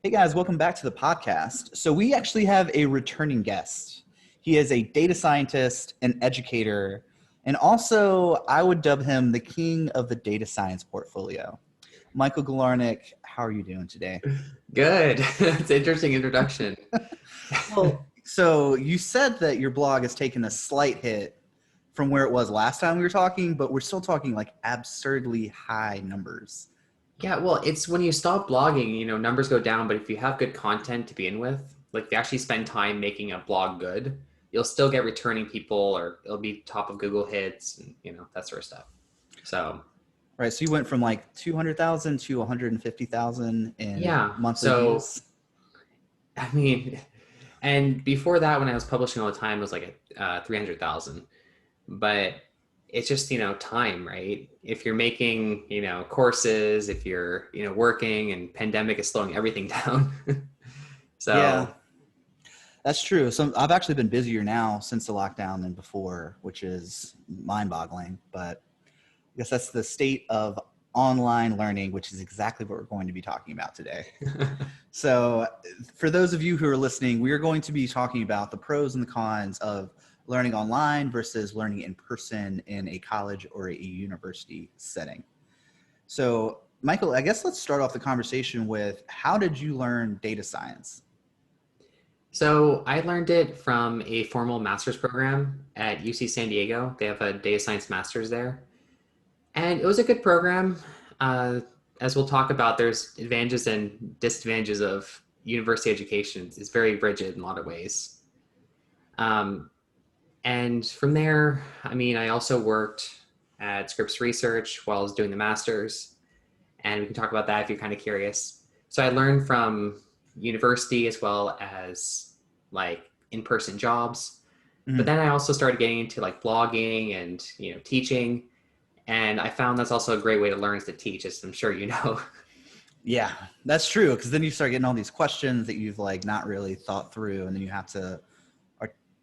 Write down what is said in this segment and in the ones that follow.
Hey guys, welcome back to the podcast. So we actually have a returning guest. He is a data scientist, an educator, and also I would dub him the king of the data science portfolio. Michael Galarnyk, how are you doing today? Good. It's an interesting introduction. Well, so you said that your blog has taken a slight hit from where it was last time we were talking, but we're still talking like absurdly high numbers. Yeah, well, it's when you stop blogging, numbers go down, but if you have good content to begin with, like if you actually spend time making a blog good, you'll still get returning people or it'll be top of Google hits and, that sort of stuff. So, Right, so you went from like 200,000 to 150,000 in yeah. monthly So, views. I mean, and before that, when I was publishing all the time, it was like 300,000. But it's just, time, right? If you're making, courses, if you're, working and pandemic is slowing everything down. Yeah, So, that's true. So I've actually been busier now since the lockdown than before, which is mind-boggling. But I guess that's the state of online learning, which is exactly what we're going to be talking about today. So for those of you who are listening, we are going to be talking about the pros and the cons of learning online versus learning in person in a college or a university setting. So Michael, I guess let's start off the conversation with how did you learn data science? so I learned it from a formal master's program at UC San Diego. They have a data science master's there. And it was a good program. Uh, as we'll talk about, there's advantages and disadvantages of university education. It's very rigid in a lot of ways. Um, And from there, I also worked at Scripps Research while I was doing the master's, and we can talk about that if you're kind of curious. So I learned from university as well as like in-person jobs. But Mhm. then I also started getting into like blogging and teaching, and I found that's also a great way to learn is to teach, as I'm sure you know. Yeah, that's true. Because then you start getting all these questions that you've like not really thought through, and then you have to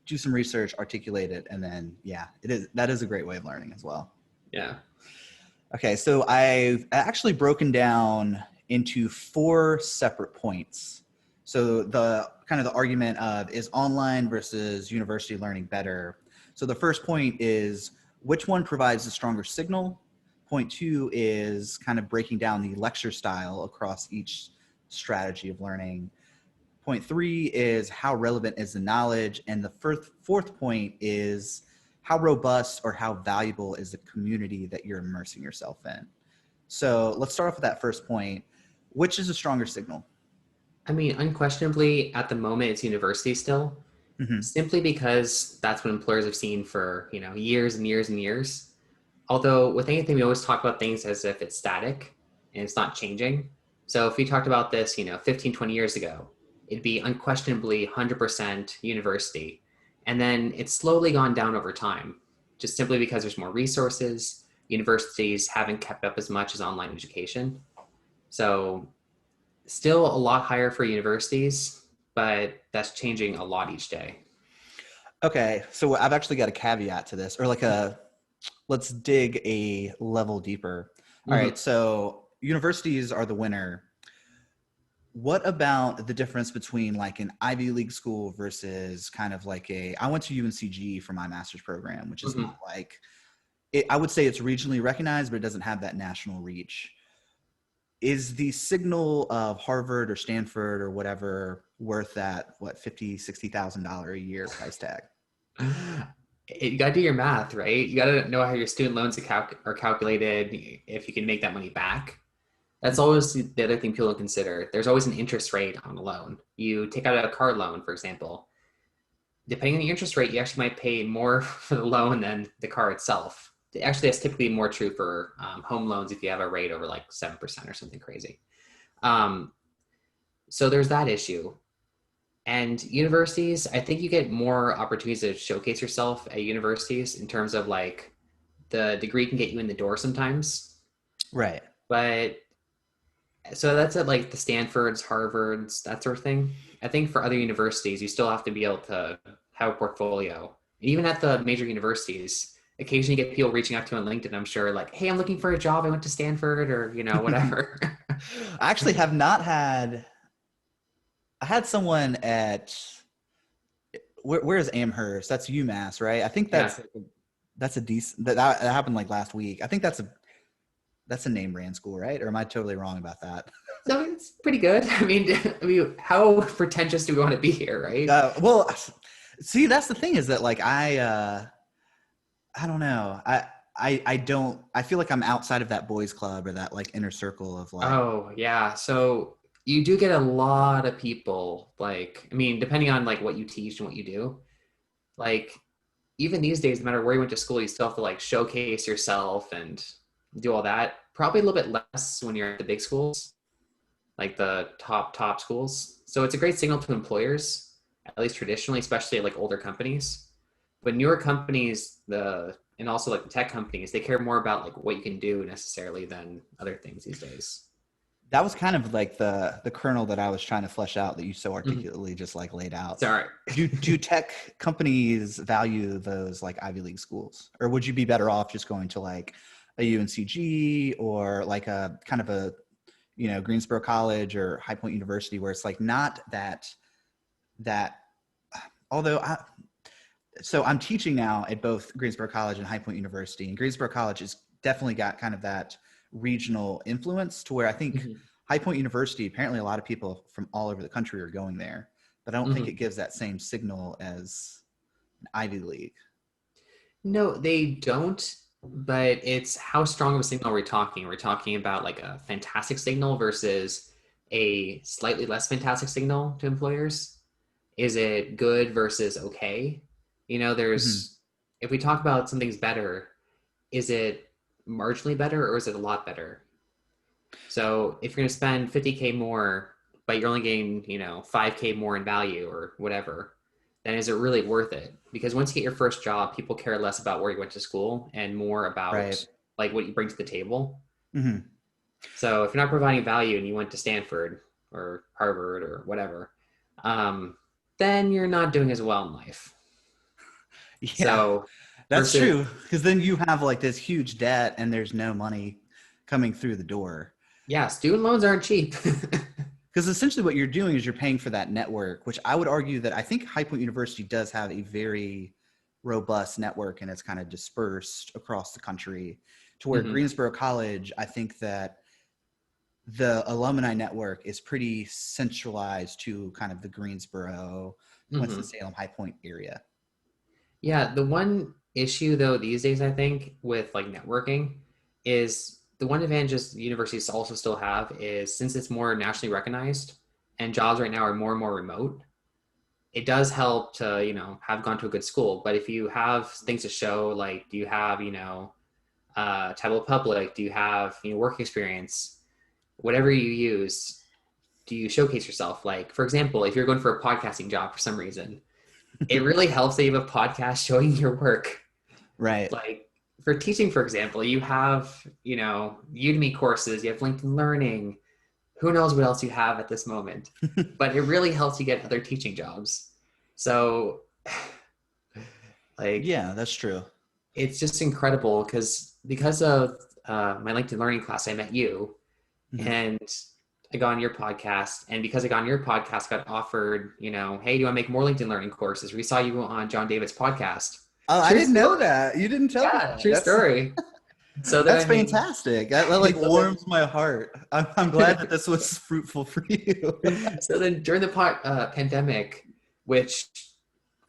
do some research, articulate it, and then yeah, that is a great way of learning as well. Yeah. Okay, so I've actually broken down into four separate points. So the kind of the argument of is online versus university learning better. So the first point is which one provides the stronger signal. Point two is kind of breaking down the lecture style across each strategy of learning. Point three is how relevant is the knowledge. And the fourth point is how robust or how valuable is the community that you're immersing yourself in. So let's start off with that first point. Which is a stronger signal? Unquestionably, at the moment, it's university still, Mm-hmm. simply because that's what employers have seen for, years and years and years. Although with anything, we always talk about things as if it's static and it's not changing. So if we talked about this, 15, 20 years ago, it'd be unquestionably 100% university. And then it's slowly gone down over time, just simply because there's more resources. Universities haven't kept up as much as online education. So still a lot higher for universities, but that's changing a lot each day. Okay, so I've actually got a caveat to this, or like a let's dig a level deeper. All right, Mm-hmm. so universities are the winner. What about the difference between like an Ivy League school versus kind of like I went to UNCG for my master's program, which is Mm-hmm. not like, I would say it's regionally recognized, but it doesn't have that national reach. Is the signal of Harvard or Stanford or whatever worth that, what, $50,000, $60,000 a year price tag? You got to do your math, right? You got to know how your student loans are calculated, if you can make that money back. That's always the other thing people don't consider. There's always an interest rate on a loan. You take out a car loan, for example. Depending on the interest rate, you actually might pay more for the loan than the car itself. Actually, that's typically more true for home loans if you have a rate over like 7% or something crazy. Um, so there's that issue. And universities, I think you get more opportunities to showcase yourself at universities in terms of like the degree can get you in the door sometimes. Right. But so that's at like the Stanfords, Harvards, that sort of thing. I think for other universities, you still have to be able to have a portfolio. Even at the major universities, occasionally you get people reaching out to you on LinkedIn, I'm sure, like, hey, I'm looking for a job. I went to Stanford or, I whatever. actually have not had I had someone at where is Amherst? That's UMass, right? I think Yeah. that's a decent that happened like last week. I think that's a name brand school, right? Or am I totally wrong about that? So it's pretty good. I mean, how pretentious do we want to be here, right? Well, see, that's the thing is that like I don't know. I don't. I feel like I'm outside of that boys' club or that like inner circle of like. Oh, yeah. So you do get a lot of people, like, I mean, depending on like what you teach and what you do, like even these days, no matter where you went to school, you still have to like showcase yourself and do all that. Probably a little bit less when you're at the big schools, like the top schools. So it's a great signal to employers, at least traditionally, especially like older companies. But newer companies, the and also like the tech companies, they care more about like what you can do necessarily than other things these days. That was kind of like the kernel that I was trying to flesh out that you so Mhm. articulately just like laid out. Sorry. Do tech companies value those like Ivy League schools, or would you be better off just going to like a UNCG or like a kind of a Greensboro College or High Point University where it's like not that although so I'm teaching now at both Greensboro College and High Point University, and Greensboro College has definitely got kind of that regional influence to where I think Mhm. High Point University, apparently a lot of people from all over the country are going there, but I don't think Mhm. it gives that same signal as an Ivy League. No, they don't, but it's how strong of a signal we're talking. We're talking about like a fantastic signal versus a slightly less fantastic signal to employers. Is it good versus okay? Mm-hmm. If we talk about something's better, is it marginally better or is it a lot better? So if you're going to spend 50K more, but you're only getting, 5K more in value or whatever, then is it really worth it? Because once you get your first job, people care less about where you went to school and more about Right. like what you bring to the table. Mm-hmm. So if you're not providing value and you went to Stanford or Harvard or whatever, um, then you're not doing as well in life. Yeah, So that's versus, true. Because then you have like this huge debt and there's no money coming through the door. yeah, student loans aren't cheap. Because essentially what you're doing is you're paying for that network, which I would argue that I think High Point University does have a very robust network and it's kind of dispersed across the country to where Mhm. Greensboro College, I think that the alumni network is pretty centralized to kind of the Greensboro, Mhm. Winston-Salem, High Point area. Yeah, the one issue though these days I think with like networking is the one advantage universities also still have is since it's more nationally recognized and jobs right now are more and more remote, it does help to, have gone to a good school. But if you have things to show, like do you have, Tableau Public, do you have, work experience, whatever you use, do you showcase yourself? Like, for example, if you're going for a podcasting job for some reason, it really helps that you have a podcast showing your work. Right. Like for teaching, for example, you have, Udemy courses, you have LinkedIn Learning, who knows what else you have at this moment, but it really helps you get other teaching jobs. So like, Yeah, that's true. it's just incredible because of my LinkedIn Learning class, I met you Mhm. and I got on your podcast. And because I got on your podcast, got offered, hey, do you want to make more LinkedIn Learning courses? We saw you on John David's podcast. Oh, I True didn't know story. that. You didn't tell me Yeah, that. true story. So then That's I made, fantastic. That like so then, warms my heart. I'm glad that this was fruitful for you. so then during the pandemic, which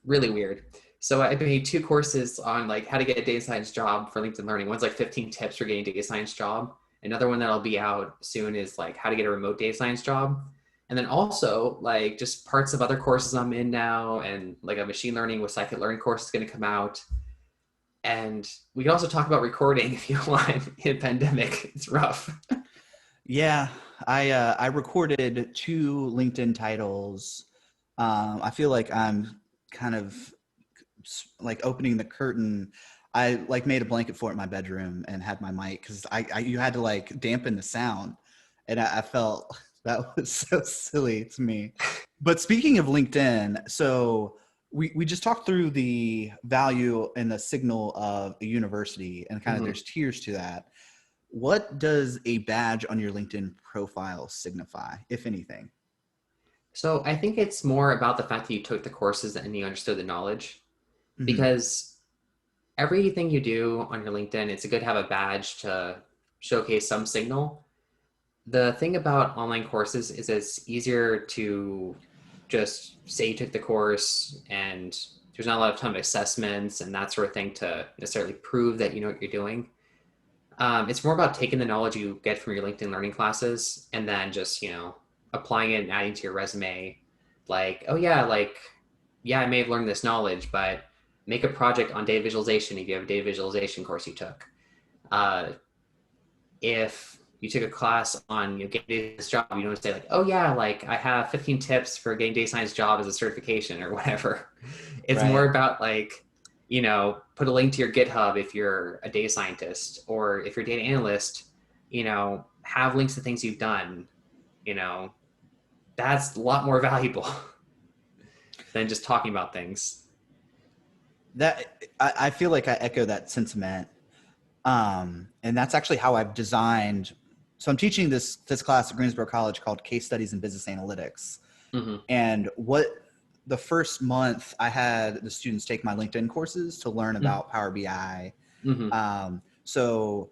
really weird. So I made two courses on like how to get a data science job for LinkedIn Learning. One's like 15 tips for getting a data science job. Another one that'll be out soon is like how to get a remote data science job. And then also like just parts of other courses I'm in now and like a machine learning with scikit-learn course is going to come out. And we can also talk about recording if you want in a pandemic. It's rough. Yeah, I recorded two LinkedIn titles. I feel like I'm kind of like opening the curtain. I like made a blanket fort in my bedroom and had my mic because I you had to like dampen the sound, and I felt that was so silly to me. But speaking of LinkedIn, so we just talked through the value and the signal of a university, and kind of Mhm. there's tiers to that. What does a badge on your LinkedIn profile signify, if anything? So I think it's more about the fact that you took the courses and you understood the knowledge, Hmm. because everything you do on your LinkedIn, it's good to have a badge to showcase some signal. The thing about online courses is it's easier to just say you took the course and there's not a lot of time of assessments and that sort of thing to necessarily prove that you know what you're doing. It's more about taking the knowledge you get from your LinkedIn learning classes and then just, applying it and adding to your resume. Like, oh yeah, yeah, I may have learned this knowledge, but make a project on data visualization if you have a data visualization course you took. Uh, if you took a class on getting a data science job, you don't say like, oh yeah, like I have 15 tips for getting data science job as a certification or whatever. It's more Right. about like, put a link to your GitHub if you're a data scientist, or if you're a data analyst, have links to things you've done, you know, that's a lot more valuable than just talking about things. That I feel like I echo that sentiment. And that's actually how I've designed. So I'm teaching this class at Greensboro College called Case Studies in Business Analytics. Mm-hmm. And what the first month I had the students take my LinkedIn courses to learn about Power BI. Mm-hmm. So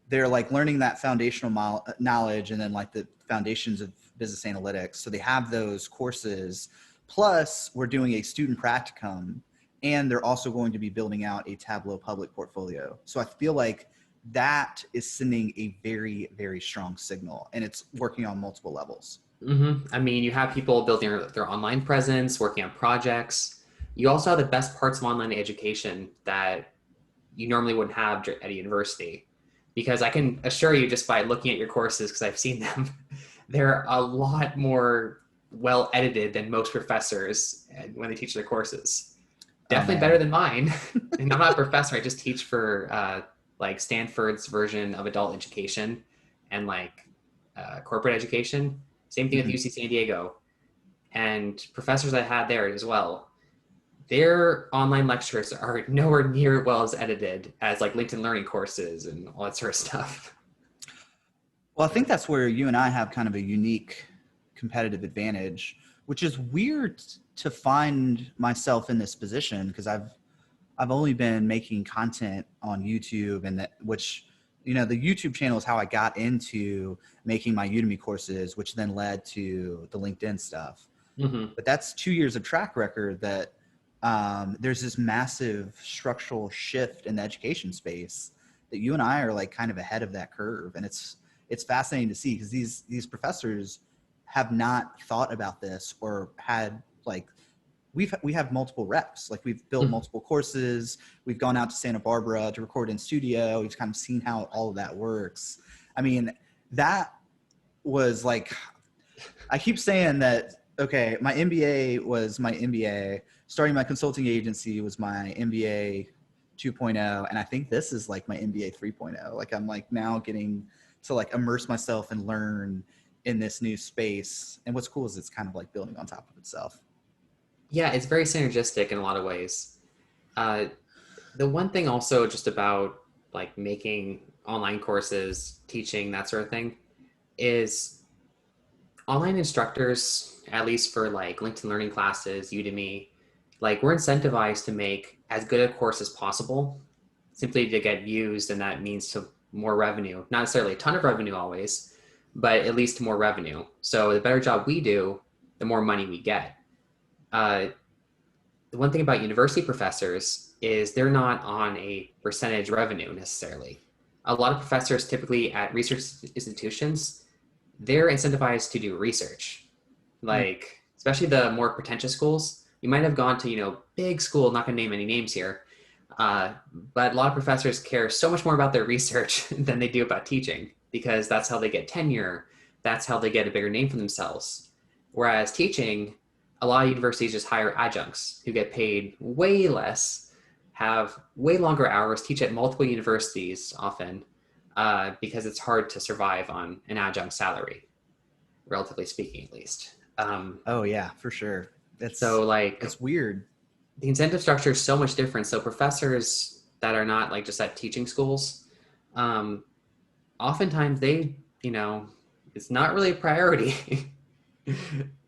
they're like learning that foundational knowledge and then like the foundations of business analytics. So they have those courses. Plus, we're doing a student practicum, and they're also going to be building out a Tableau public portfolio. So I feel like that is sending a very, very strong signal, and it's working on multiple levels. Mm-hmm. I mean, you have people building their online presence, working on projects. You also have the best parts of online education that you normally wouldn't have at a university. Because I can assure you, just by looking at your courses, because I've seen them, they're a lot more well edited than most professors when they teach their courses. Oh Definitely better man. than mine. And I'm not a professor. I just teach for like Stanford's version of adult education and like corporate education. Same thing with Mhm. UC San Diego. And professors I had there as well, their online lectures are nowhere near well as edited as like LinkedIn Learning courses and all that sort of stuff. Well, I think that's where you and I have kind of a unique competitive advantage, which is weird to find myself in this position because I've only been making content on YouTube, and that which the YouTube channel is how I got into making my Udemy courses, which then led to the LinkedIn stuff. Mm-hmm. But that's 2 years of track record that there's this massive structural shift in the education space that you and I are like kind of ahead of that curve, and it's fascinating to see because these professors have not thought about this or had like we have multiple reps. Like we've built Mm-hmm. multiple courses. We've gone out to Santa Barbara to record in studio. We've kind of seen how all of that works. I mean, that was like, I keep saying that, okay, my MBA was my MBA. Starting my consulting agency was my MBA 2.0. And I think this is like my MBA 3.0. Like I'm like now getting to like immerse myself and learn in this new space. And what's cool is it's kind of like building on top of itself. Yeah, it's very synergistic in a lot of ways. Uh, the one thing also just about like making online courses, teaching, that sort of thing, is online instructors, at least for like LinkedIn Learning classes, Udemy, like we're incentivized to make as good a course as possible simply to get used. And that means to more revenue, not necessarily a ton of revenue always, but at least more revenue. So the better job we do, the more money we get. Uh, the one thing about university professors is they're not on a percentage revenue necessarily. A lot of professors typically at research institutions, they're incentivized to do research. Mm. Like, especially the more pretentious schools, you might have gone to, big school, not gonna name any names here, but a lot of professors care so much more about their research than they do about teaching because that's how they get tenure. That's how they get a bigger name for themselves. Whereas teaching, a lot of universities just hire adjuncts who get paid way less, have way longer hours, teach at multiple universities often, because it's hard to survive on an adjunct salary, relatively speaking, at least. Oh yeah, for sure. So like It's weird. the incentive structure is so much different. So professors that are not like just at teaching schools, um, oftentimes they, it's not really a priority.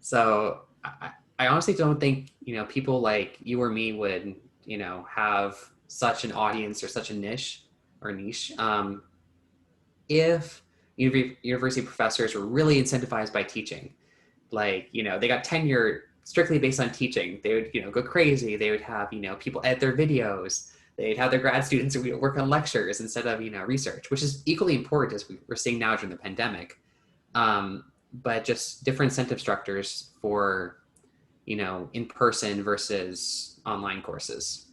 So I honestly don't think, people like you or me would, have such an audience or such a niche. If university professors were really incentivized by teaching, like, they got tenure strictly based on teaching, they would, go crazy. They would have, people edit their videos. They'd have their grad students work on lectures instead of, research, which is equally important as we're seeing now during the pandemic. But just different incentive structures for, in person versus online courses.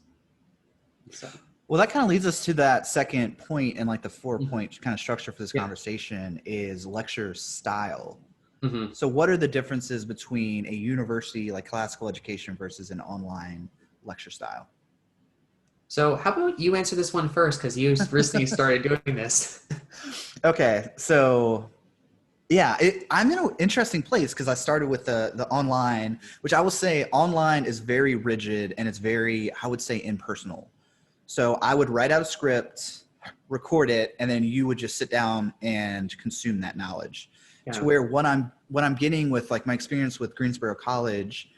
So. Well, that kind of leads us to that second point, and like the 4-point kind of structure for this conversation is lecture style. Mm-hmm. So what are the differences between a university like classical education versus an online lecture style? So how about you answer this one first, because you recently started doing this. Okay, so yeah, I'm in an interesting place because I started with the online, which I will say online is very rigid and it's very, I would say, impersonal. So I would write out a script, record it, and then you would just sit down and consume that knowledge. Yeah. To where what I'm getting with like my experience with Greensboro College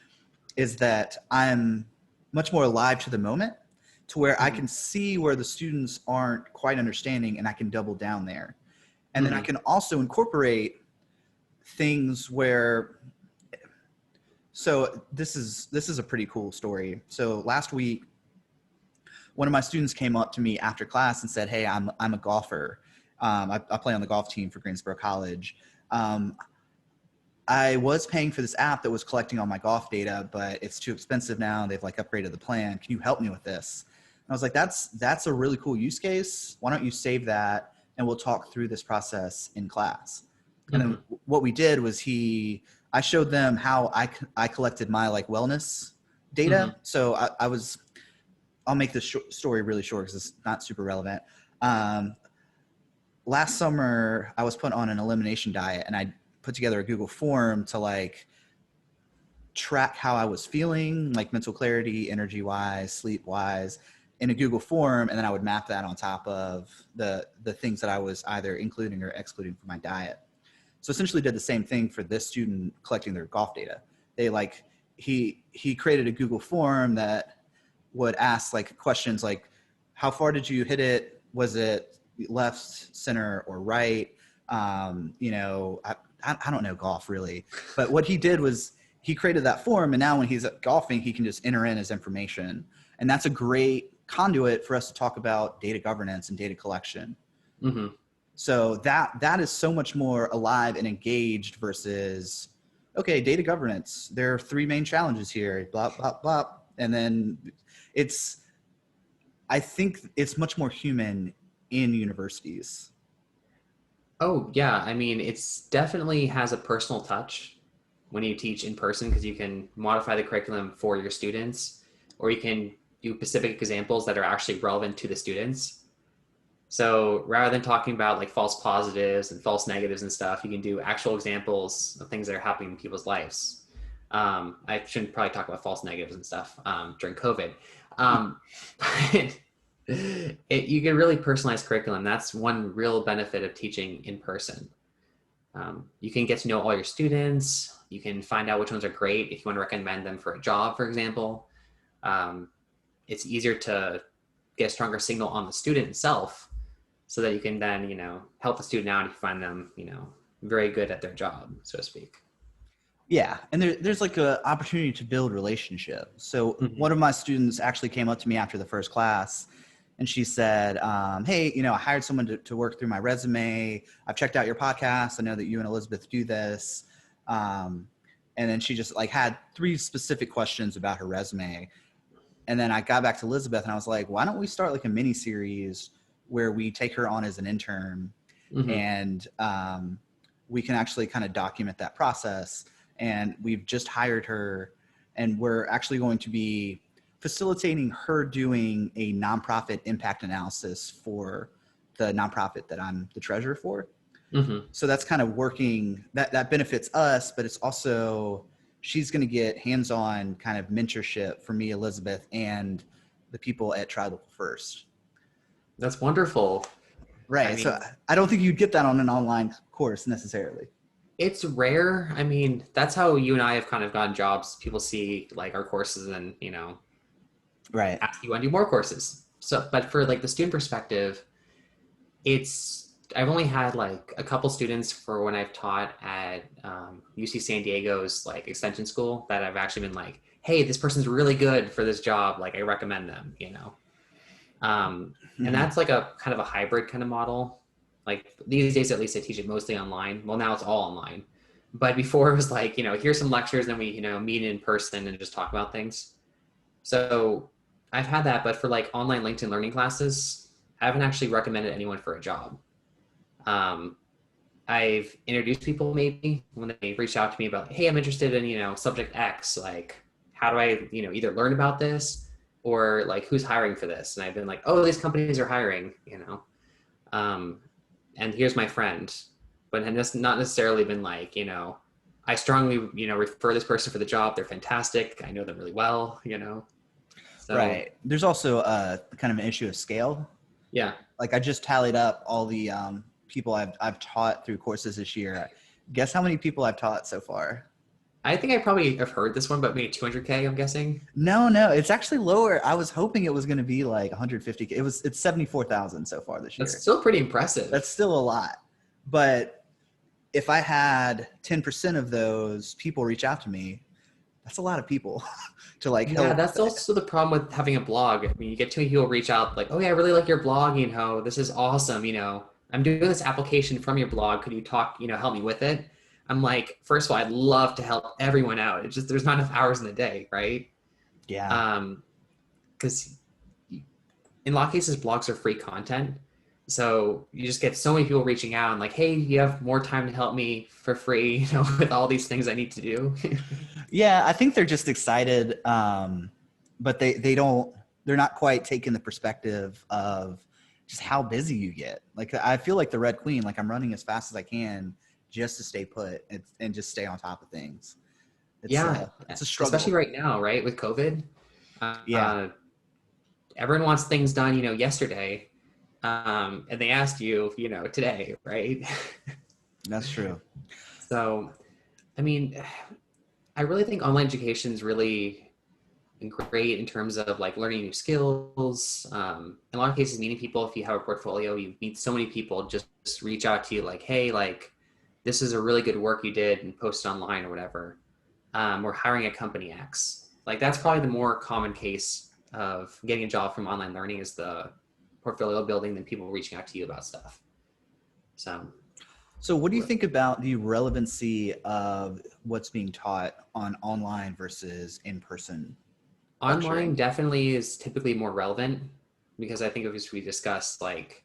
is that I'm much more alive to the moment, to where I can see where the students aren't quite understanding and I can double down there. And then I can also incorporate things where, so this is a pretty cool story. So last week, one of my students came up to me after class and said, "Hey, I'm a golfer. I play on the golf team for Greensboro College. I was paying for this app that was collecting all my golf data, but it's too expensive now. They've like upgraded the plan. Can you help me with this?" And I was like, that's a really cool use case. Why don't you save that and we'll talk through this process in class. And then what we did was I showed them how I collected my like wellness data. So I'll make this story really short because it's not super relevant. Last summer, I was put on an elimination diet, and I put together a Google form to like track how I was feeling, like mental clarity, energy wise, sleep wise, in a Google form. And then I would map that on top of the things that I was either including or excluding from my diet. So essentially did the same thing for this student collecting their golf data. He created a Google form that would ask like questions like, how far did you hit it? Was it left, center, or right? I don't know golf really, but what he did was he created that form, and now when he's golfing, he can just enter in his information. And that's a great conduit for us to talk about data governance and data collection. So that is so much more alive and engaged versus, okay, data governance, there are 3 main challenges here, blah, blah, blah. And then I think it's much more human in universities. Oh yeah, I mean, it's definitely has a personal touch when you teach in person, because you can modify the curriculum for your students, or you can do specific examples that are actually relevant to the students. So rather than talking about like false positives and false negatives and stuff, you can do actual examples of things that are happening in people's lives. I shouldn't probably talk about false negatives and stuff during COVID. But you can really personalize curriculum. That's one real benefit of teaching in person. You can get to know all your students. You can find out which ones are great if you want to recommend them for a job, for example. It's easier to get a stronger signal on the student itself, so that you can then, help the student out if you find them, very good at their job, so to speak. Yeah, and there's like an opportunity to build relationship. So one of my students actually came up to me after the first class, and she said, "Hey, I hired someone to work through my resume. I've checked out your podcast. I know that you and Elizabeth do this." And then she just like had 3 specific questions about her resume. And then I got back to Elizabeth and I was like, why don't we start like a mini series where we take her on as an intern and we can actually kind of document that process. And we've just hired her, and we're actually going to be facilitating her doing a nonprofit impact analysis for the nonprofit that I'm the treasurer for. So that's kind of working, that benefits us, but it's also, she's going to get hands-on kind of mentorship from me, Elizabeth, and the people at Tribal First. That's wonderful. Right. I mean, so I don't think you'd get that on an online course necessarily. It's rare. I mean, that's how you and I have kind of gotten jobs. People see like our courses and, Right. ask you want to do more courses. So, but for like the student perspective, I've only had like a couple students for when I've taught at UC San Diego's like extension school that I've actually been like, hey, this person's really good for this job. Like I recommend them. And Mhm. that's like a kind of a hybrid kind of model. Like these days, at least I teach it mostly online. Well, now it's all online. But before it was like, here's some lectures, then we, meet in person and just talk about things. So I've had that, but for like online LinkedIn learning classes, I haven't actually recommended anyone for a job. Um, I've introduced people maybe when they reach out to me about, hey, I'm interested in, subject X. Like, how do I, either learn about this or like who's hiring for this? And I've been like, oh, these companies are hiring. Um, and here's my friend. But it's not necessarily been like, I strongly, refer this person for the job. They're fantastic. I know them really well. So Right. There's also kind of an issue of scale. yeah, Like I just tallied up all the people I've taught through courses this year. Guess how many people I've taught so far? I think I probably have heard this one, but maybe 200K, I'm guessing. No, it's actually lower. I was hoping it was going to be like 150K. It's 74,000 so far this That's year. still pretty impressive. That's still a lot. But if I had 10% of those people reach out to me, that's a lot of people to like Yeah, help. that's also the problem with having a blog. I mean, you get too many people reach out like, oh yeah, I really like your blog, this is awesome, I'm doing this application from your blog. Could you talk, help me with it? I'm like, first of all, I'd love to help everyone out. It's just there's not enough hours in the day, right? Yeah. Because in a lot of cases, blogs are free content. So you just get so many people reaching out and like, hey, you have more time to help me for free, with all these things I need to do. Yeah, I think they're just excited, but they're not quite taking the perspective of just how busy you get. Like I feel like the Red Queen, like I'm running as fast as I can just to stay put and just stay on top of things. Yeah, It's a especially struggle. right now, right, with COVID. Yeah, Uh, Everyone wants things done, yesterday, and they asked you, today, right? that's true. So, I mean, I really think online education is really great in terms of like learning new skills. In a lot of cases, meeting people. If you have a portfolio, you meet so many people. Just reach out to you, like, hey, like, this is a really good work you did, and post it online or whatever. We're hiring at company X. Like that's probably the more common case of getting a job from online learning is the portfolio building than people reaching out to you about stuff. So So what do you think about the relevancy of what's being taught on online versus in-person online lecturing? definitely is typically more relevant because I think as we discussed, like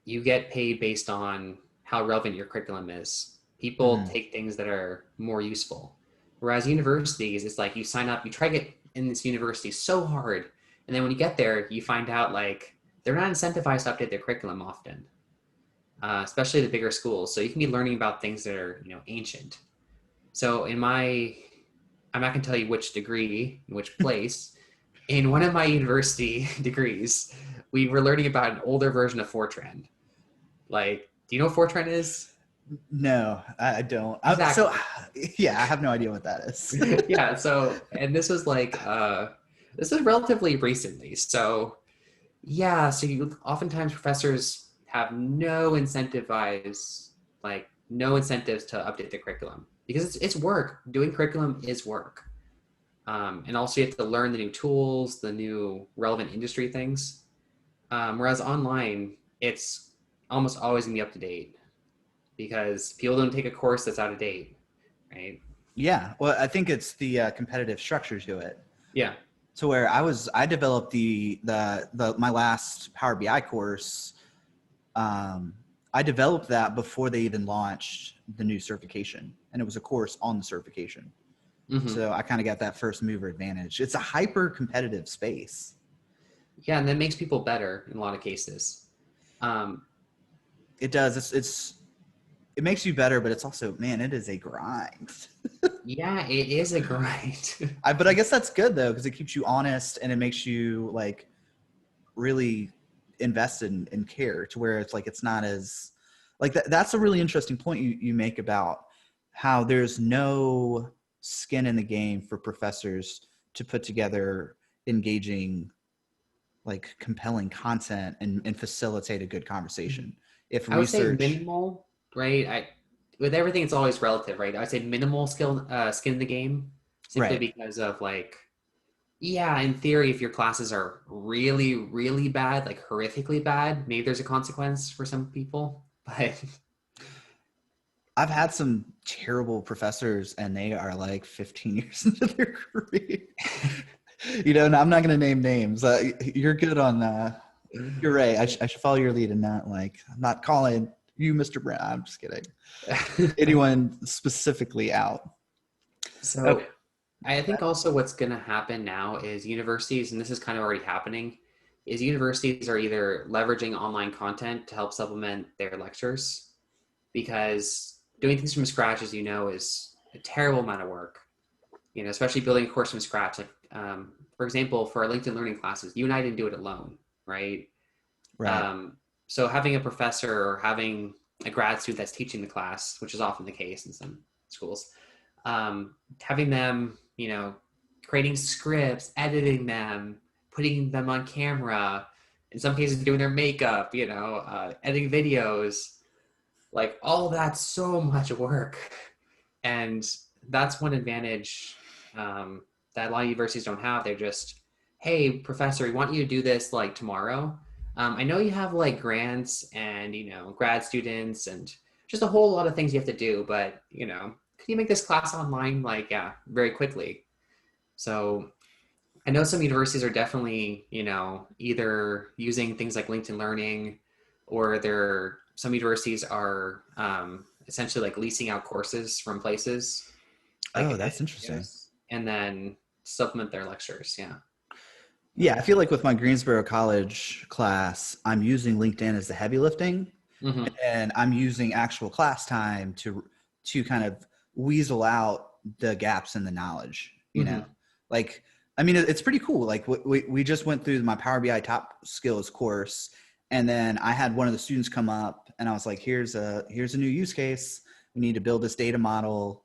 you get paid based on how relevant your curriculum is. People Hmm. take things that are more useful. Whereas universities, it's like you sign up, you try to get in this university so hard. And then when you get there, you find out like they're not incentivized to update their curriculum often, especially the bigger schools. So you can be learning about things that are, ancient. So I'm not going to tell you which degree, in which place. In one of my university degrees, we were learning about an older version of Fortran. Like, do you know what Fortran is? No, I don't. So Exactly. yeah, I have no idea what that is. Yeah. So, and this was like, this is relatively recently. So, yeah. So, you oftentimes professors have no incentives to update the curriculum because it's work. Doing curriculum is work. And also, you have to learn the new tools, the new relevant industry things. Whereas online, it's almost always gonna be up to date because people don't take a course that's out of date, right? Yeah, well, I think it's the competitive structure to it. Yeah. To where I developed the my last Power BI course. Um, I developed that before they even launched the new certification, and it was a course on the certification. Mm-hmm. So I kind of got that first mover advantage. It's a hyper competitive space. Yeah, and that makes people better in a lot of cases. Um, It does. It makes you better, but it's also, man, it is a grind. yeah, it is a grind. But I guess that's good though, because it keeps you honest and it makes you like really invested and care to where it's like it's not as like that's a really interesting point you make about how there's no skin in the game for professors to put together engaging, like compelling content and facilitate a good conversation. If I would say research, minimal, right? With everything, it's always relative, right? I would say minimal skin in the game, simply right. because of like, yeah, in theory, if your classes are really, really bad, like horrifically bad, maybe there's a consequence for some people. But I've had some terrible professors and they are like 15 years into their career. And I'm not going to name names. You're good on you're right. I should follow your lead and not I'm not calling you Mr. Brown. I'm just kidding. Anyone specifically out. So Okay. I think also what's going to happen now is universities, and this is kind of already happening, is universities are either leveraging online content to help supplement their lectures, because doing things from scratch, as you know, is a terrible amount of work. Especially building a course from scratch. Like, for example, for our LinkedIn Learning classes, you and I didn't do it alone, right? Right. So having a professor or having a grad student that's teaching the class, which is often the case in some schools, having them, creating scripts, editing them, putting them on camera, in some cases doing their makeup, editing videos, like all that's so much work. And that's one advantage that a lot of universities don't have. They're just, hey, professor, we want you to do this like tomorrow. I know you have like grants and, grad students and just a whole lot of things you have to do, but, could you make this class online like, yeah, very quickly? So I know some universities are definitely, either using things like LinkedIn Learning, or some universities are essentially like leasing out courses from places, like Oh, in that's interesting. videos, and then supplement their lectures. Yeah. Yeah, I feel like with my Greensboro College class, I'm using LinkedIn as the heavy lifting, Mm-hmm. and I'm using actual class time to kind of weasel out the gaps in the knowledge. Mm-hmm. Like I mean, it's pretty cool. Like we just went through my Power BI top skills course, and then I had one of the students come up, and I was like, "Here's a new use case. We need to build this data model.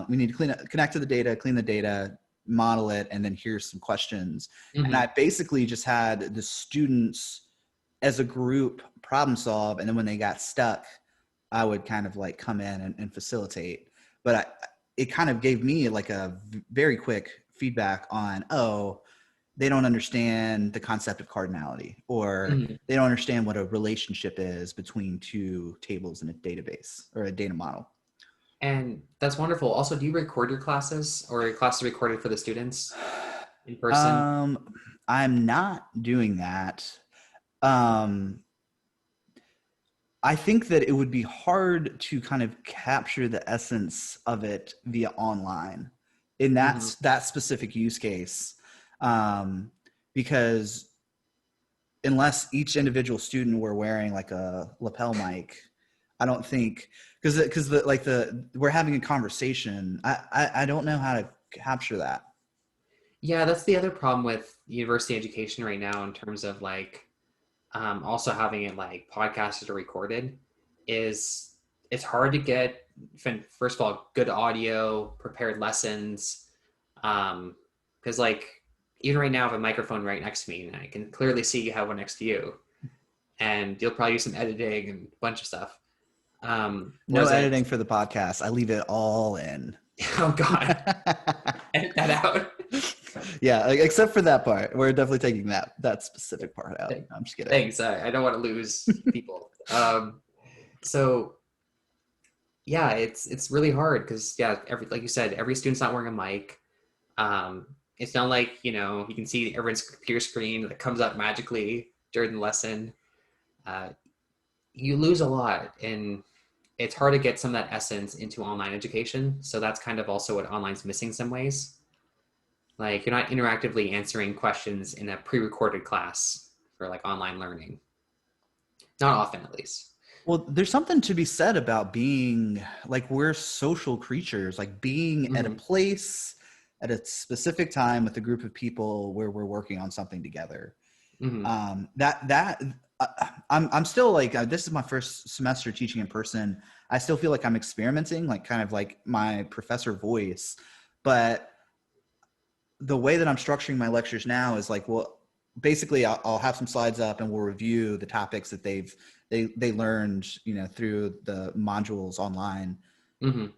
We need to connect to the data, clean the data, model it, and then here's some questions." And Mm-hmm. I basically just had the students as a group problem solve, and then when they got stuck, I would kind of like come in and facilitate. But it kind of gave me like a very quick feedback on, oh, they don't understand the concept of cardinality, or Mm-hmm. they don't understand what a relationship is between two tables in a database or a data model. And that's wonderful. Also, do you record your classes, or your classes recorded for the students in person? um I'm not doing that. um I think that it would be hard to kind of capture the essence of it via online in Mm-hmm. that specific use case, um, because unless each individual student were wearing like a lapel mic, I don't think, because the we're having a conversation. I don't know how to capture that. Yeah, that's the other problem with university education right now in terms of like also having it like podcasted or recorded, is it's hard to get, first of all, good audio, prepared lessons. Because like even right now I have a microphone right next to me and I can clearly see you have one next to you, and you'll probably do some editing and a bunch of stuff. No Was it? editing for the podcast. I leave it all in. Oh God, edit that out. Yeah, like, except for that part. We're definitely taking that specific part out. I'm just kidding. Thanks. I don't want to lose people. So yeah, it's really hard because yeah, like you said, every student's not wearing a mic. It's not like you can see everyone's computer screen that comes up magically during the lesson. Uh, you lose a lot, and it's hard to get some of that essence into online education. So that's kind of also what online's missing some ways. Like you're not interactively answering questions in a pre-recorded class for like online learning. Not often, at least. Well, there's something to be said about being like we're social creatures, like being at a Mm-hmm. place at a specific time with a group of people where we're working on something together. Mm-hmm. That I'm still like, this is my first semester teaching in person. I still feel like I'm experimenting, like kind of like my professor voice. But the way that I'm structuring my lectures now is like, well, basically I'll have some slides up and we'll review the topics that they learned, through the modules online,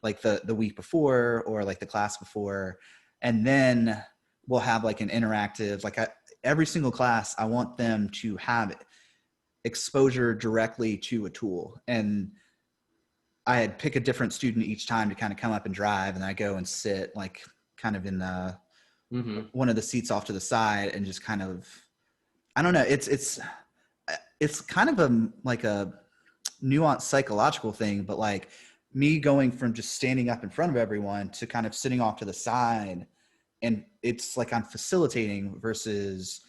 like the week before or like the class before. And then we'll have like an interactive, like every single class, I want them to have exposure directly to a tool. And I'd pick a different student each time to kind of come up and drive. And I go and sit like kind of in the, one of the seats off to the side and just kind of, I don't know. It's kind of like a nuanced psychological thing, but like me going from just standing up in front of everyone to kind of sitting off to the side, and it's like I'm facilitating versus,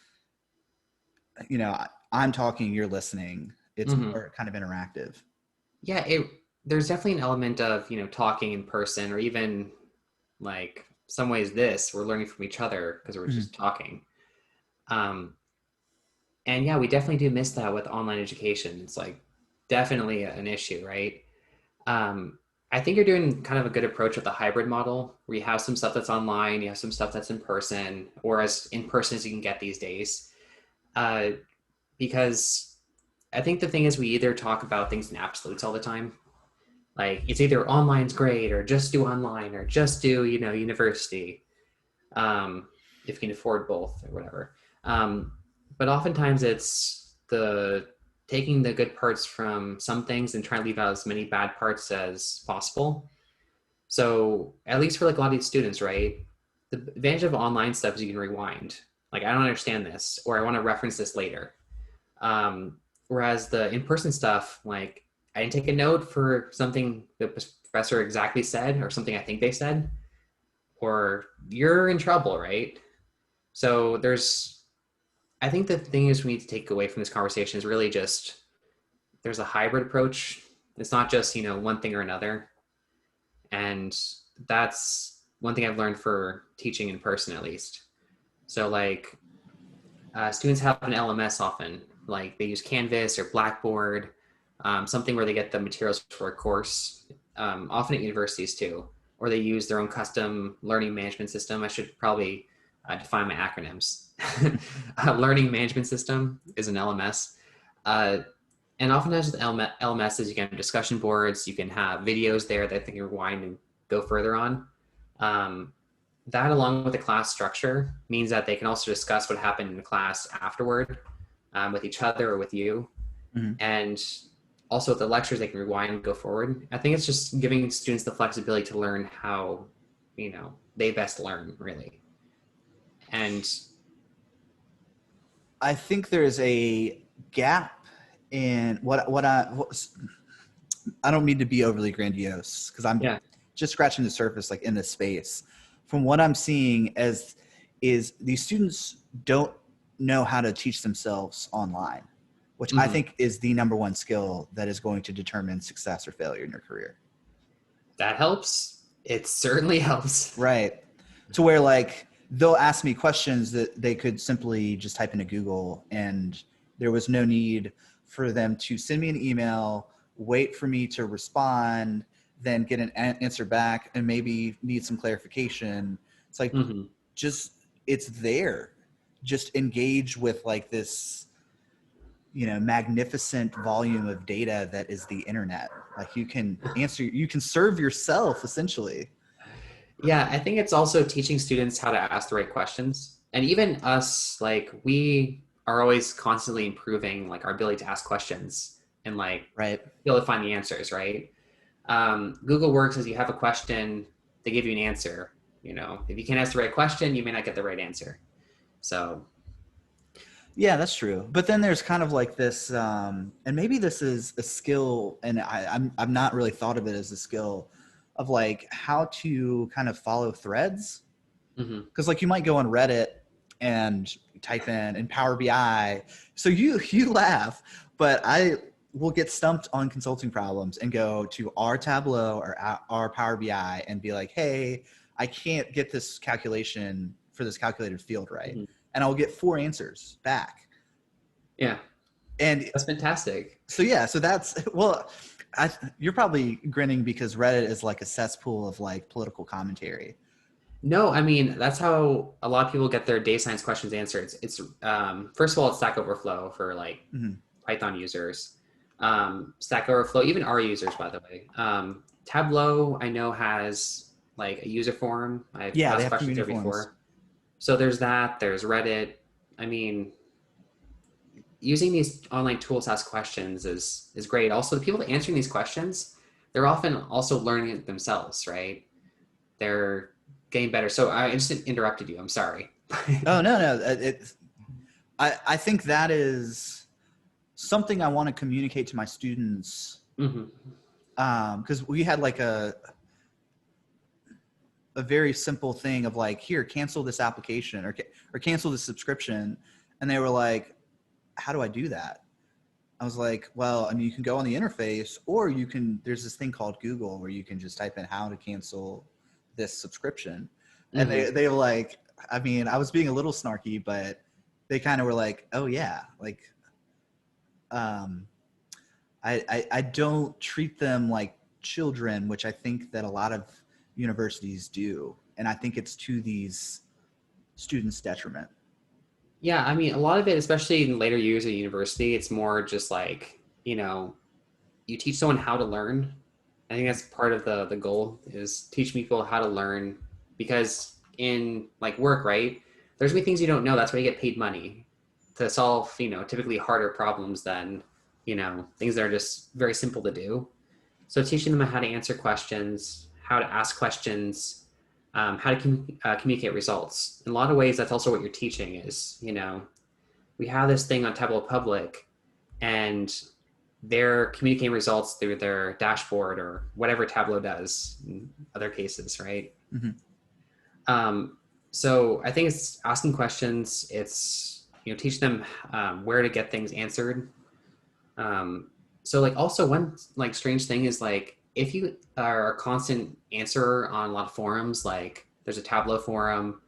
I'm talking, you're listening. It's more kind of interactive. Yeah, there's definitely an element of, talking in person, or even like some ways we're learning from each other because we're just talking. And yeah, we definitely do miss that with online education. It's like definitely an issue, right? I think you're doing kind of a good approach with the hybrid model where you have some stuff that's online, you have some stuff that's in person, or as in person as you can get these days. Because I think the thing is we either talk about things in absolutes all the time. Like it's either online's great or just do online or just do, university. If you can afford both or whatever. But oftentimes it's taking the good parts from some things and trying to leave out as many bad parts as possible. So at least for like a lot of these students, right? The advantage of online stuff is you can rewind. Like, I don't understand this, or I want to reference this later. Whereas the in-person stuff, like I didn't take a note for something the professor exactly said or something I think they said, or you're in trouble, right? So I think the thing is we need to take away from this conversation is really just there's a hybrid approach. It's not just, one thing or another. And that's one thing I've learned for teaching in person, at least. So like students have an LMS often, like they use Canvas or Blackboard, something where they get the materials for a course, often at universities too, or they use their own custom learning management system. I should probably define my acronyms. Learning management system is an LMS. And oftentimes with LMSs, you can have discussion boards, you can have videos there that they can rewind and go further on. That, along with the class structure, means that they can also discuss what happened in the class afterward with each other or with you. And also with the lectures, they can rewind and go forward. I think it's just giving students the flexibility to learn how, they best learn, really. And I think there is a gap in I don't mean to be overly grandiose because I'm just scratching the surface, like in this space. From what I'm seeing is these students don't know how to teach themselves online, which I think is the number one skill that is going to determine success or failure in your career. That helps. It certainly helps. Right. To where like they'll ask me questions that they could simply just type into Google, and there was no need for them to send me an email, wait for me to respond, then get an answer back and maybe need some clarification. It's like, just, it's there. Just engage with like this, magnificent volume of data that is the internet. Like you can serve yourself essentially. Yeah, I think it's also teaching students how to ask the right questions. And even us, like we are always constantly improving like our ability to ask questions and like be able to find the answers, right? Google works as you have a question, they give you an answer. If you can't ask the right question, you may not get the right answer. So yeah, that's true. But then there's kind of like this, and maybe this is a skill, and I've not really thought of it as a skill of like how to kind of follow threads. Because like you might go on Reddit and type in Power BI. So you laugh, but I will get stumped on consulting problems and go to our Tableau or our Power BI and be like, hey, I can't get this calculation for this calculated field right. And I'll get 4 answers back. Yeah. And That's fantastic. so, yeah, so that's, well, you're probably grinning because Reddit is like a cesspool of like political commentary. No, I mean, that's how a lot of people get their data science questions answered. It's first of all, it's Stack Overflow for like Mm-hmm. Python users. Stack Overflow, even R users, by the way. Tableau, I know, has like a user forum. I've Yeah, they asked have questions community there forums. before. So there's that. There's Reddit. I mean, using these online tools to ask questions is great. Also, the people answering these questions, they're often also learning it themselves, right? They're getting better. So I just interrupted you. I'm sorry. Oh, no. I think that is something I want to communicate to my students. Mm-hmm. Because we had like a very simple thing of like, here, cancel this application or cancel this subscription. And they were like, how do I do that? I was like, well, I mean, you can go on the interface, or there's this thing called Google where you can just type in how to cancel this subscription. And Mm-hmm. they were like, I mean, I was being a little snarky, but they kind of were like, oh yeah, like, I don't treat them like children, which I think that a lot of universities do. And I think it's to these students' detriment. Yeah, I mean, a lot of it, especially in later years of university, it's more just like, you teach someone how to learn. I think that's part of the goal is teach people how to learn because in like work, right? There's gonna be things you don't know. That's why you get paid money to solve, typically harder problems than, things that are just very simple to do. So teaching them how to answer questions, how to ask questions, how to communicate results. In a lot of ways, that's also what you're teaching is, we have this thing on Tableau Public and they're communicating results through their dashboard or whatever Tableau does in other cases, right? Mm-hmm. So I think it's asking questions. It's, teach them where to get things answered. So like also one like strange thing is like if you are a constant answerer on a lot of forums, like there's a Tableau forum.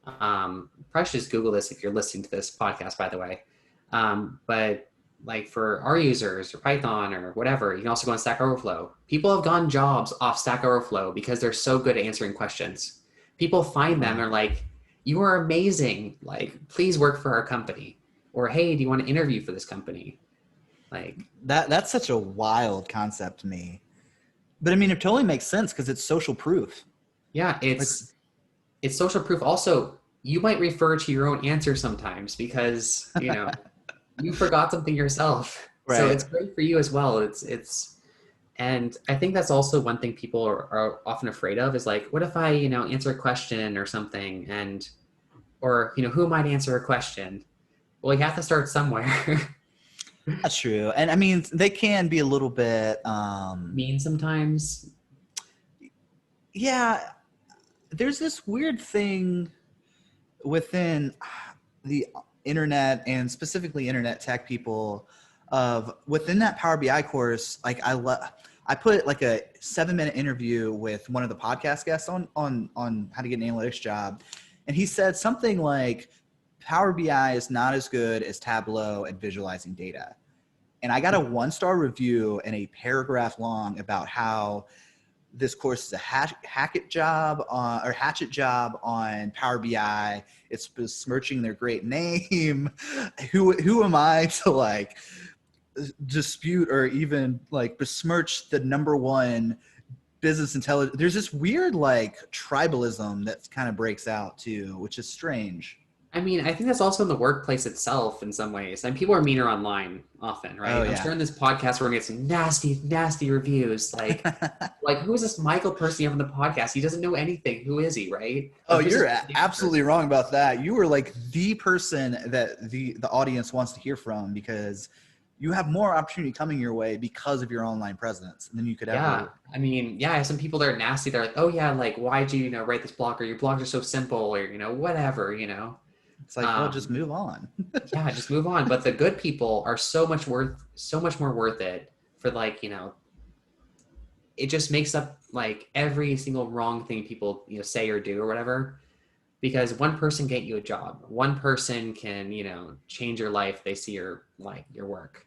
Probably should just Google this if you're listening to this podcast, by the way. But like for R users or Python or whatever, you can also go on Stack Overflow. People have gotten jobs off Stack Overflow because they're so good at answering questions. People find them and are like, you are amazing. Like, please work for our company. Or, hey, do you want to interview for this company? Like That's such a wild concept to me. But I mean, it totally makes sense because it's social proof. yeah, Like, it's social proof. Also, you might refer to your own answer sometimes because, you forgot something yourself. So right. it's great for you as well. And I think that's also one thing people are often afraid of is like, what if I, answer a question or something or, who might answer a question? Well, you have to start somewhere. That's true. And I mean, they can be a little bit, Mean sometimes. yeah, there's this weird thing within the internet and specifically internet tech people of within that Power BI course, like I put like a 7-minute interview with one of the podcast guests on how to get an analytics job. And he said something like Power BI is not as good as Tableau at visualizing data. And I got a 1-star review and a paragraph long about how this course is a hatchet job on Power BI. It's besmirching their great name. Who am I to like dispute or even like besmirch the #1 business intelligence? There's this weird like tribalism that kind of breaks out too, which is strange. I mean, I think that's also in the workplace itself in some ways. And people are meaner online often, Oh right? I'm yeah. sure in this podcast we're gonna get some nasty, nasty reviews. Like who is this Michael person you have on the podcast? He doesn't know anything. Who is he, right? Oh, Or who's this you're data absolutely person? wrong about that. You were like the person that the audience wants to hear from because you have more opportunity coming your way because of your online presence than you could Yeah. ever. I mean, yeah, I have some people that are nasty. They're like, oh yeah, like why'd you, write this blog or your blogs are so simple or, whatever. It's like, well, just Um, move on. yeah, just move on. But the good people are so much more worth it for like, it just makes up like every single wrong thing people, say or do or whatever. Because one person get you a job. One person can, change your life. They see your like your work.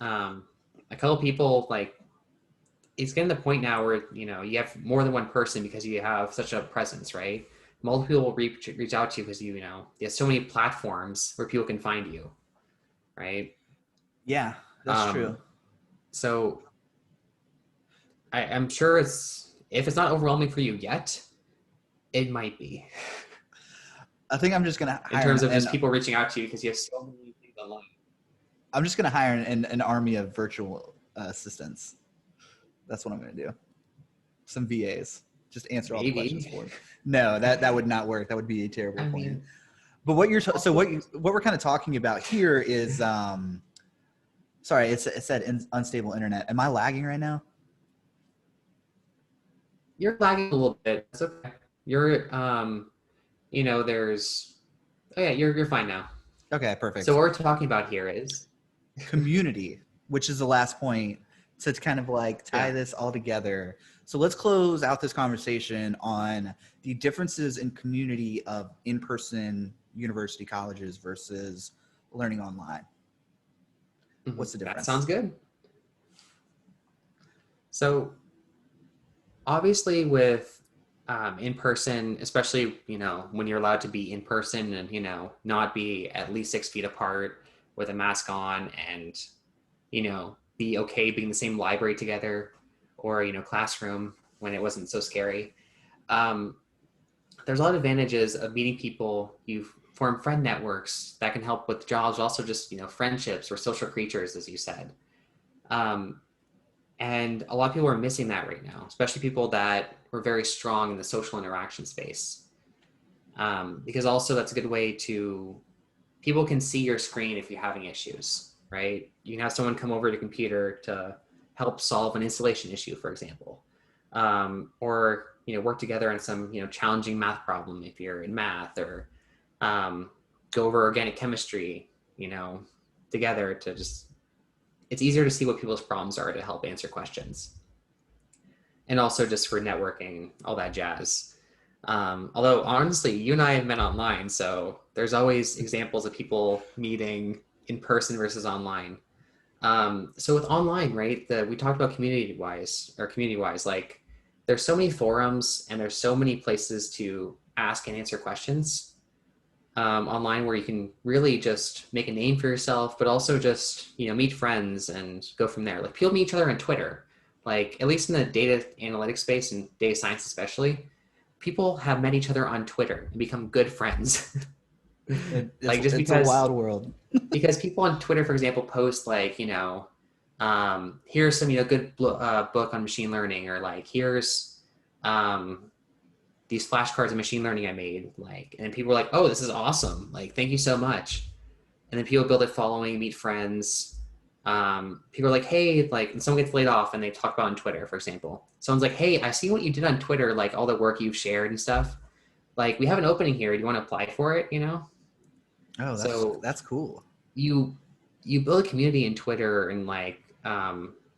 A couple people, like, it's getting to the point now where, you know, you have more than one person because you have such a presence, right? Multiple people will reach out to you because you know, there's so many platforms where people can find you, right? Yeah, that's true. Um, so I'm sure if it's not overwhelming for you yet, it might be. I think I'm just gonna In hire terms of just people reaching out to you because you have so many things online. I'm just gonna hire an army of virtual assistants. That's what I'm gonna do. Some VAs, just answer all the questions Maybe. for me. No, that would not work. That would be a terrible I plan. mean, But what we're kind of talking about here is sorry, it said unstable internet. Am I lagging right now? you're lagging a little bit. That's okay. You're you know, there's oh yeah, you're fine now. Okay, So perfect. what we're talking about here is Community, which is the last point to kind of like tie yeah. this all together. So let's close out this conversation on the differences in community of in-person university colleges versus learning online. What's the That difference? sounds good. So obviously with in person, especially, you know, when you're allowed to be in person and, you know, not be at least 6 feet apart with a mask on and, you know, be okay being in the same library together or, you know, classroom when it wasn't so scary. Um, there's a lot of advantages of meeting people. You form friend networks that can help with jobs, also just, you know, friendships or social creatures, as you said. Um, and a lot of people are missing that right now, especially people that were very strong in the social interaction space. Because also that's a good way to, people can see your screen if you're having issues, right? You can have someone come over to the computer to help solve an installation issue, for example. Or, you know, work together on some, you know, challenging math problem if you're in math, or go over organic chemistry, you know, together to just, it's easier to see what people's problems are to help answer questions. And also just for networking, all that jazz. Although honestly, you and I have met online, so there's always examples of people meeting in person versus online. So with online, right? We talked about community wise, like there's so many forums and there's so many places to ask and answer questions online where you can really just make a name for yourself, but also just, you know, meet friends and go from there. Like people meet each other on Twitter, like at least in the data analytics space and data science especially, people have met each other on Twitter and become good friends. Like just It's a wild world. because people on Twitter, for example, post like, you know, here's some, you know, good book on machine learning, or like here's these flashcards of machine learning I made, like, and people were like, oh, this is awesome, like thank you so much. And then people build a following, meet friends. People are like, hey, like, and someone gets laid off and they talk about on Twitter, for example. Someone's like, hey, I see what you did on Twitter, like all the work you've shared and stuff. Like, we have an opening here. Do you want to apply for it? You know? Oh, So that's cool. you you build a community in Twitter and like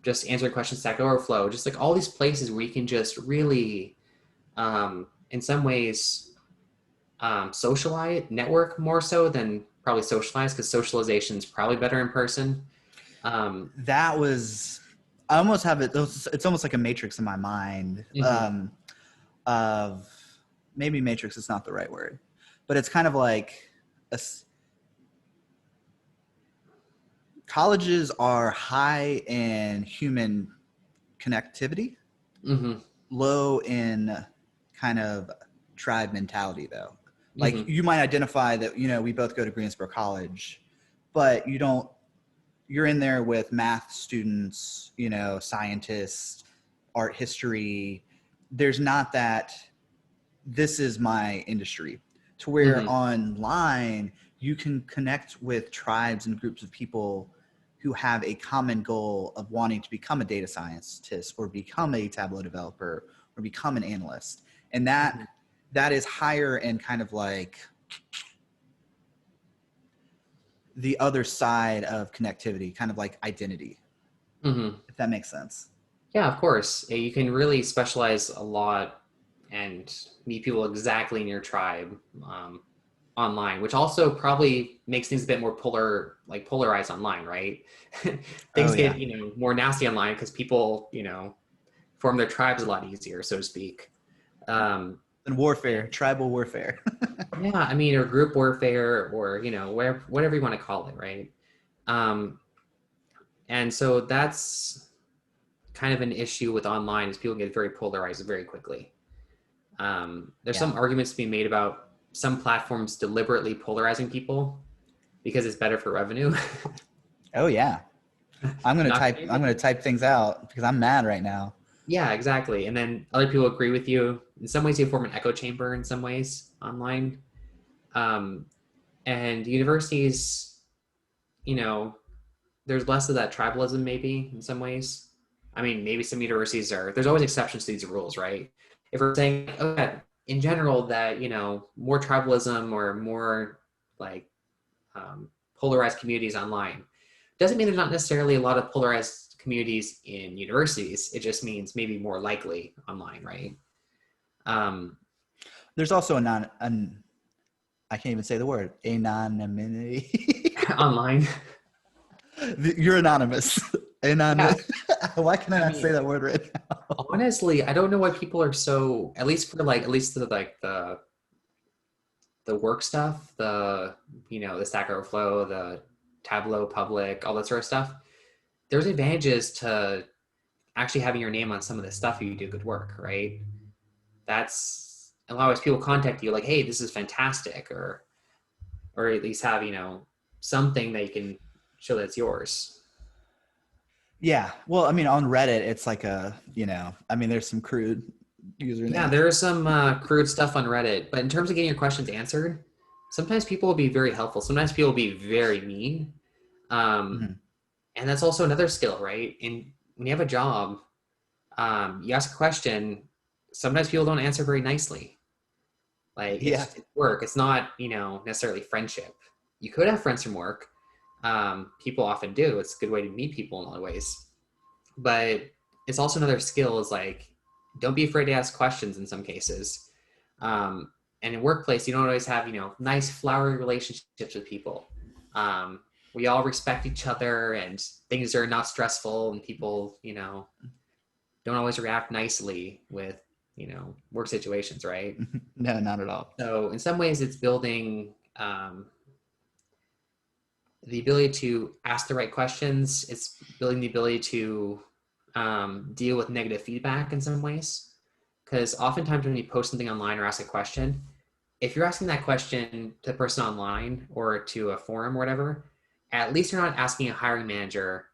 just answering questions, Stack Overflow, just like all these places where you can just really, in some ways, socialize, network more so than probably socialize, because socialization is probably better in person. That was I almost have it. It's almost like a matrix in my mind. Mm-hmm. Of maybe matrix is not the right word, but it's kind of like colleges are high in human connectivity, Mm-hmm. low in kind of tribe mentality though. Like Mm-hmm. you might identify that, you know, we both go to Greensboro College, but you're in there with math students, you know, scientists, art history. There's not that this is my industry, to where Mm-hmm. online you can connect with tribes and groups of people who have a common goal of wanting to become a data scientist or become a Tableau developer or become an analyst. And Mm-hmm. that is higher in kind of like the other side of connectivity, kind of like identity, Mm-hmm. if that makes sense. Yeah, of course. You can really specialize a lot and meet people exactly in your tribe. online, which also probably makes things a bit more polarized online, right? Oh Things yeah. get, more nasty online because people, form their tribes a lot easier, so to speak. Um, And warfare, tribal warfare. yeah, I mean, or group warfare, or whatever you want to call it, right? Um, and so that's kind of an issue with online is people get very polarized very quickly. There's Yeah. some arguments to be made about some platforms deliberately polarizing people because it's better for revenue. Oh yeah. Not I'm gonna type things out because I'm mad right now. Yeah, exactly. And then other people agree with you. In some ways, you form an echo chamber in some ways online. Um, and universities, you know, there's less of that tribalism maybe in some ways. I mean, maybe some universities there's always exceptions to these rules, right? If we're saying, okay, in general, that, more tribalism or more like polarized communities online doesn't mean there's not necessarily a lot of polarized communities in universities. It just means maybe more likely online, right? Um, There's also I can't even say the word anonymity. online. You're anonymous. Yeah, Anonymous. Why can I I not say mean, that word right now? honestly, I don't know why people are so, at least for at least the work stuff, the Stack Overflow, the Tableau public, all that sort of stuff. There's advantages to actually having your name on some of the stuff you do good work, right? That's a lot of people contact you like, hey, this is fantastic, or at least have, something that you can show that's yours. Yeah. Well, I mean, on Reddit, it's like there's some crude Yeah, usernames. there is some crude stuff on Reddit, but in terms of getting your questions answered, sometimes people will be very helpful. Sometimes people will be very mean. Um, Mhm. and that's also another skill, right? And when you have a job, you ask a question, sometimes people don't answer very nicely. Like Yeah. it's work. It's not, necessarily friendship. You could have friends from work. People often do. It's a good way to meet people in a lot of ways. But it's also another skill is like, don't be afraid to ask questions in some cases. And in workplace, you don't always have, nice flowery relationships with people. We all respect each other and things are not stressful and people, don't always react nicely with, work situations, right? No, not at all. So in some ways, it's building the ability to ask the right questions. It's building the ability to deal with negative feedback in some ways. Because oftentimes when you post something online or ask a question, if you're asking that question to the person online or to a forum or whatever, at least you're not asking a hiring manager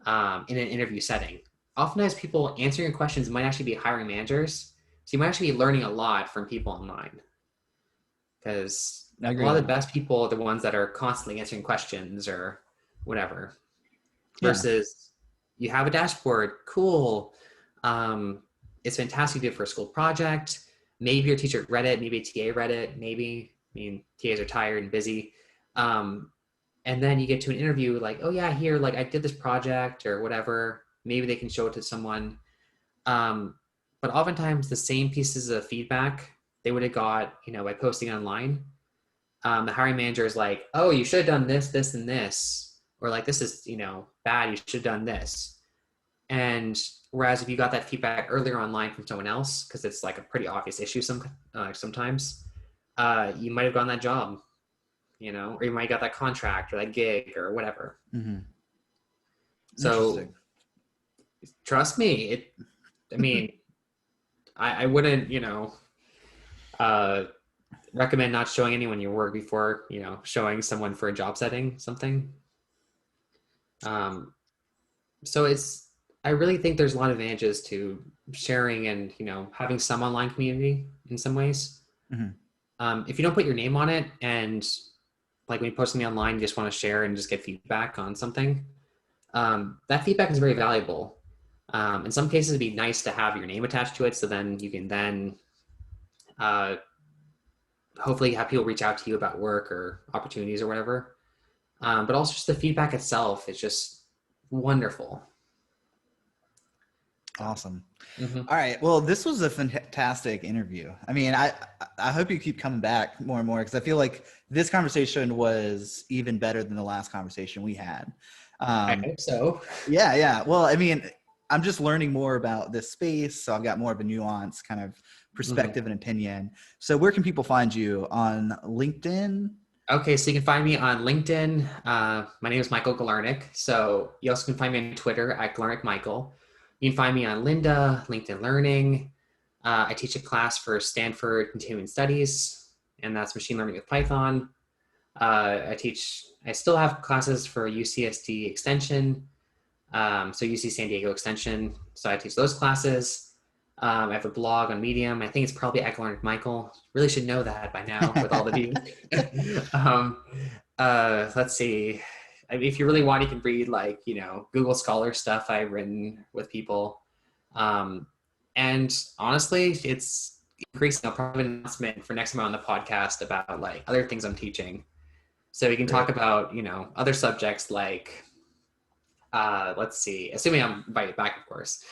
in an interview setting. Oftentimes people answering your questions might actually be hiring managers. So you might actually be learning a lot from people online. Because I a agree lot with of the that. best people are the ones that are constantly answering questions or whatever. Yeah. Versus you have a dashboard, cool. It's fantastic to do it for a school project. Maybe your teacher read it, maybe a TA read it, maybe. I mean, TAs are tired and busy. Um, and then you get to an interview like, oh yeah, here, like I did this project or whatever. Maybe they can show it to someone. Um, but oftentimes the same pieces of feedback they would have got, by posting online. The hiring manager is like, oh, you should have done this, this, and this, or like this is, bad. You should have done this. And whereas if you got that feedback earlier online from someone else, because it's like a pretty obvious issue sometimes, you might have gotten that job, or you might have got that contract or that gig or whatever. Hmm. So Interesting. trust me, I mean, I wouldn't, uh, recommend not showing anyone your work before, showing someone for a job setting something. Um, so I really think there's a lot of advantages to sharing and, having some online community in some ways. Hmm. If you don't put your name on it and like when you post something online, you just want to share and just get feedback on something, that feedback is very valuable. In some cases, it'd be nice to have your name attached to it. So then you can then uh, hopefully have people reach out to you about work or opportunities or whatever. But also just the feedback itself is just wonderful. Awesome. Mhm. All right. Well, this was a fantastic interview. I mean, I hope you keep coming back more and more because I feel like this conversation was even better than the last conversation we had. I hope so. Yeah, yeah. Well, I mean, I'm just learning more about this space, so I've got more of a nuanced kind of Mhm. perspective and opinion. So, where can people find you on LinkedIn? Okay, so you can find me on LinkedIn. My name is Michael Galarnyk. So you also can find me on Twitter at Galarnyk Michael. You can find me on Lynda, LinkedIn Learning. I teach a class for Stanford Continuing Studies, and that's machine learning with Python. I still have classes for UCSD Extension, so UC San Diego Extension. So I teach those classes. I have a blog on Medium. I think it's probably at Galarnyk Michael. Really should know that by now with all the views. Let's see. I mean, if you really want, you can read like, Google Scholar stuff I've written with people. Um, and honestly, it's increasing. I'll probably have an announcement for next time on the podcast about like other things I'm teaching. So we can Great. talk about, other subjects like, let's see, assuming I'm invited back, of course.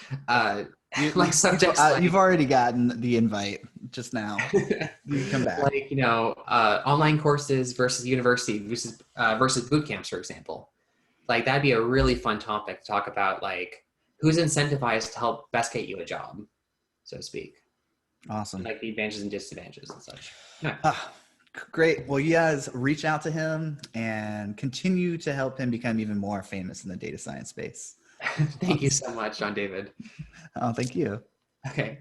Like subjects You've like already gotten the invite just now. You can come back. like online courses versus university versus boot camps, for example. Like that'd be a really fun topic to talk about, like who's incentivized to help best get you a job, so to speak, and Awesome. like the advantages and disadvantages and such. Yeah. Great. Well, you guys reach out to him and continue to help him become even more famous in the data science space. Thank you Awesome. so much, John David. Oh, thank you. Okay.